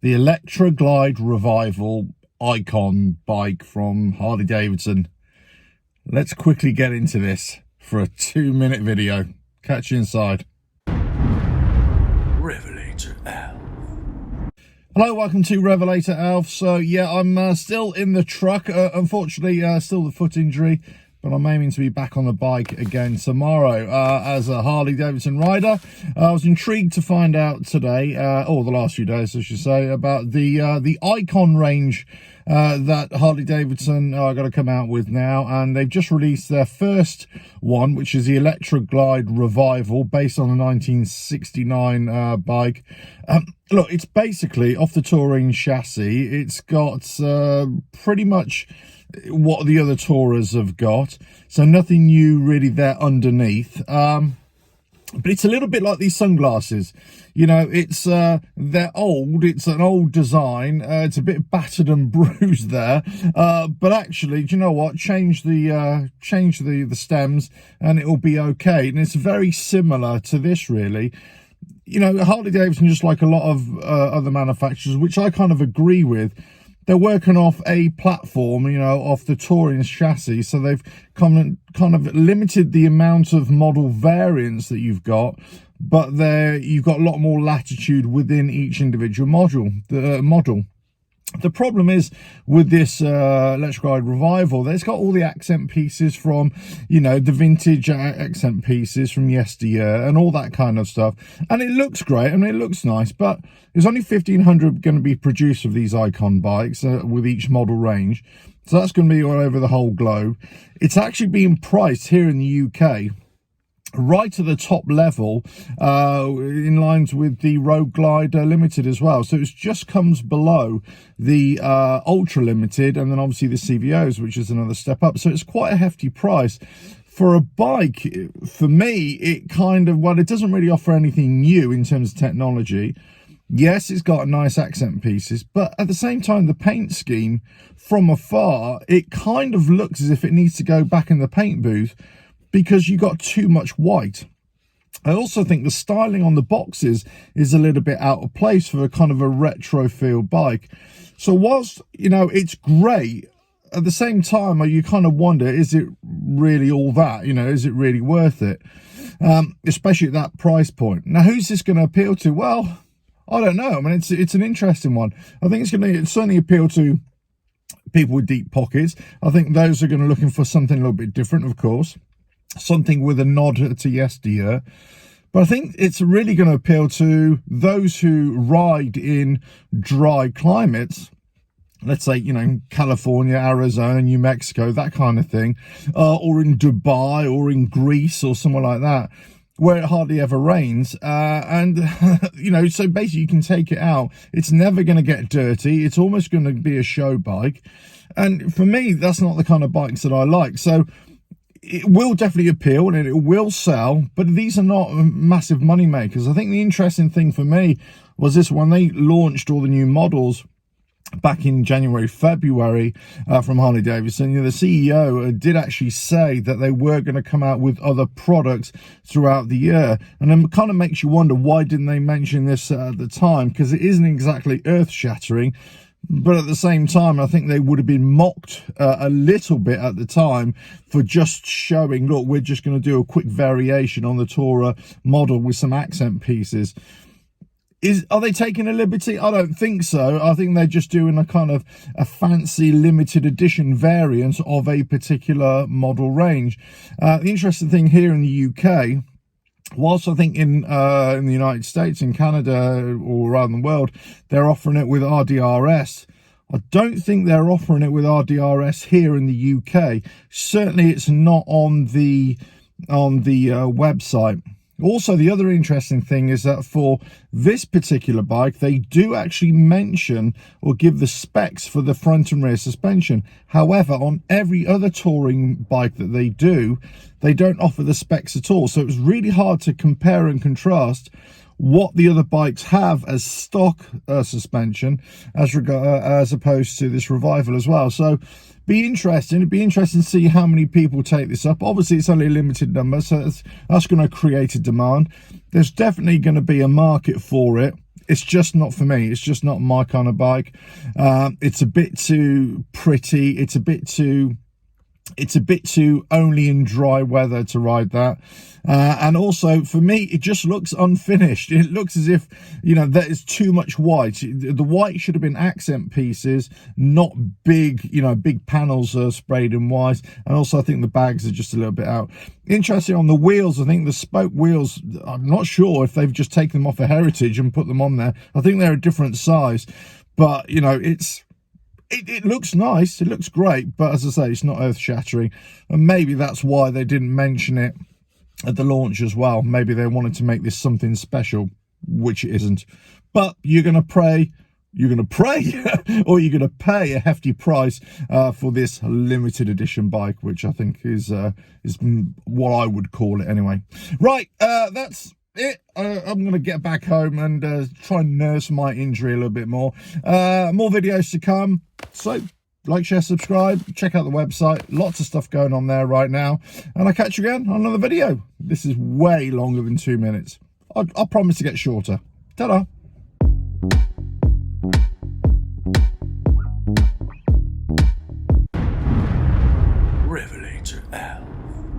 the Electra Glide Revival icon bike from Harley Davidson. Let's quickly get into this for a 2-minute video. Catch you inside. RevelatorAlf. Hello, welcome to RevelatorAlf. So yeah, I'm still in the truck. Unfortunately, still the foot injury, but I'm aiming to be back on the bike again tomorrow as a Harley Davidson rider. I was intrigued to find out today, or the last few days, I should say, about the icon range that Harley Davidson are going to come out with now, and they've just released their first one, which is the Electra Glide Revival, based on a 1969 bike. Look, it's basically off the touring chassis. It's got pretty much what the other Tourers have got, so nothing new really there underneath. But it's a little bit like these sunglasses, you know. It's they're old, it's an old design, it's a bit battered and bruised there, but actually, do you know what, change the stems and it will be okay. And it's very similar to this, really. You know, Harley Davidson, just like a lot of other manufacturers, which I kind of agree with, they're working off a platform, you know, off the touring chassis. So they've kind of limited the amount of model variants that you've got, but you've got a lot more latitude within each individual model. The problem is with this Electra Glide Revival, it's got all the accent pieces from, you know, the vintage accent pieces from yesteryear and all that kind of stuff. And it looks great and it looks nice, but there's only 1,500 going to be produced of these icon bikes with each model range. So that's going to be all over the whole globe. It's actually being priced here in the UK right to the top level, in lines with the Road Glide Limited as well. So it just comes below the Ultra Limited, and then obviously the CVOs, which is another step up. So it's quite a hefty price for a bike. For me, it kind of, well, it doesn't really offer anything new in terms of technology. Yes, it's got nice accent pieces, but at the same time, the paint scheme from afar, it kind of looks as if it needs to go back in the paint booth, because you got too much white. I also think the styling on the boxes is a little bit out of place for a kind of a retro feel bike. So whilst, you know, it's great, at the same time, you kind of wonder, is it really all that? You know, is it really worth it? Especially at that price point. Now, who's this going to appeal to? Well, I don't know. I mean, it's an interesting one. I think it's going to certainly appeal to people with deep pockets. I think those are going to be looking for something a little bit different, of course. Something with a nod to yesteryear. But I think it's really going to appeal to those who ride in dry climates, let's say, you know, California, Arizona, New Mexico, that kind of thing, or in Dubai or in Greece or somewhere like that, where it hardly ever rains. And, you know, so basically you can take it out. It's never going to get dirty. It's almost going to be a show bike. And for me, that's not the kind of bikes that I like. So it will definitely appeal and it will sell, but these are not massive money makers. I think the interesting thing for me was this: when they launched all the new models back in January, February, from Harley Davidson, you know, the CEO did actually say that they were going to come out with other products throughout the year. And it kind of makes you wonder, why didn't they mention this at the time? Because it isn't exactly earth-shattering. But at the same time, I think they would have been mocked a little bit at the time for just showing, look, we're just going to do a quick variation on the Tourer model with some accent pieces. Are they taking a liberty? I don't think so. I think they're just doing a kind of a fancy limited edition variant of a particular model range. The interesting thing here in the UK, whilst I think in the United States, in Canada, or around the world, they're offering it with RDRS, I don't think they're offering it with RDRS here in the UK. Certainly it's not on the website. Also, the other interesting thing is that for this particular bike, they do actually mention or give the specs for the front and rear suspension. However, on every other touring bike that they do, they don't offer the specs at all. So it was really hard to compare and contrast what the other bikes have as stock suspension as opposed to this Revival as well. So it'd be interesting to see how many people take this up. Obviously it's only a limited number, so that's going to create a demand. There's definitely going to be a market for it. it's just not for me. It's just not my kind of bike. It's a bit too pretty. It's a bit too only in dry weather to ride that. And also for me, it just looks unfinished. It looks as if, you know, there is too much white. The white should have been accent pieces, not big, you know, big panels sprayed in white. And also I think the bags are just a little bit out. Interesting on the wheels, I think the spoke wheels, I'm not sure if they've just taken them off a Heritage and put them on there. I think they're a different size, but you know, it looks nice, it looks great, but as I say, it's not earth-shattering, and maybe that's why they didn't mention it at the launch as well. Maybe they wanted to make this something special, which it isn't. But you're going to pray, or you're going to pay a hefty price for this limited edition bike, which I think is what I would call it anyway. Right, that's it. I'm going to get back home and try and nurse my injury a little bit more. More videos to come, so like, share, subscribe, check out the website. Lots of stuff going on there right now, and I'll catch you again on another video. This is way longer than 2 minutes. I'll promise to get shorter. Ta-da.